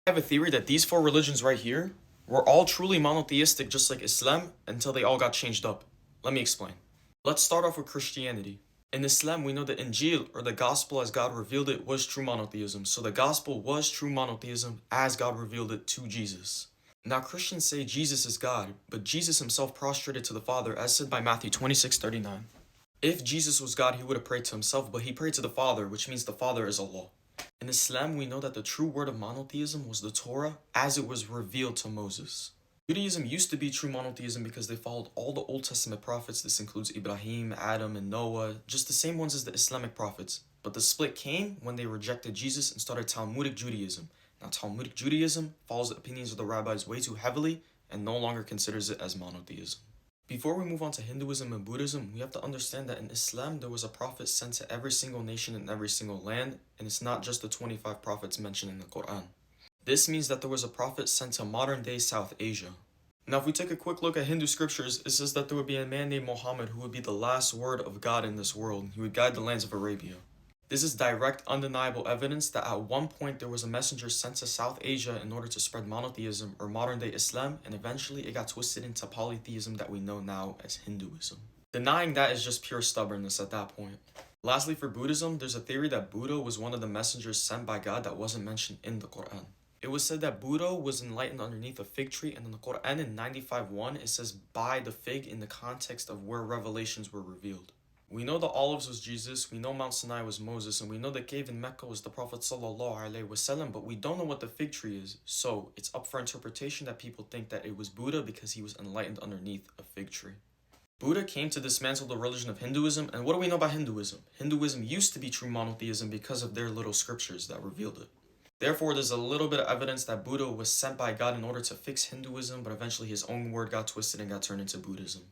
I have a theory that these four religions right here were all truly monotheistic just like Islam until they all got changed up. Let me explain. Let's start off with Christianity. In Islam, we know the Injil, or the Gospel as God revealed it, was true monotheism. So the Gospel was true monotheism as God revealed it to Jesus. Now Christians say Jesus is God, but Jesus himself prostrated to the Father as said by Matthew 26:39. If Jesus was God, he would have prayed to himself, but he prayed to the Father, which means the Father is Allah. In Islam, we know that the true word of monotheism was the Torah as it was revealed to Moses. Judaism used to be true monotheism because they followed all the Old Testament prophets. This includes Ibrahim, Adam, and Noah, just the same ones as the Islamic prophets. But the split came when they rejected Jesus and started Talmudic Judaism. Now, Talmudic Judaism follows the opinions of the rabbis way too heavily and no longer considers it as monotheism. Before we move on to Hinduism and Buddhism, we have to understand that in Islam there was a prophet sent to every single nation in every single land, and it's not just the 25 prophets mentioned in the Quran. This means that there was a prophet sent to modern-day South Asia. Now if we take a quick look at Hindu scriptures, it says that there would be a man named Muhammad who would be the last word of God in this world. He would guide the lands of Arabia. This is direct, undeniable evidence that at one point there was a messenger sent to South Asia in order to spread monotheism or modern-day Islam, and eventually it got twisted into polytheism that we know now as Hinduism. Denying that is just pure stubbornness at that point. Lastly, for Buddhism, there's a theory that Buddha was one of the messengers sent by God that wasn't mentioned in the Quran. It was said that Buddha was enlightened underneath a fig tree, and in the Quran in 95:1 it says by the fig in the context of where revelations were revealed. We know the olives was Jesus, we know Mount Sinai was Moses, and we know the cave in Mecca was the Prophet ﷺ, but we don't know what the fig tree is, so it's up for interpretation that people think that it was Buddha because he was enlightened underneath a fig tree. Buddha came to dismantle the religion of Hinduism, and what do we know about Hinduism? Hinduism used to be true monotheism because of their little scriptures that revealed it. Therefore, there's a little bit of evidence that Buddha was sent by God in order to fix Hinduism, but eventually his own word got twisted and got turned into Buddhism.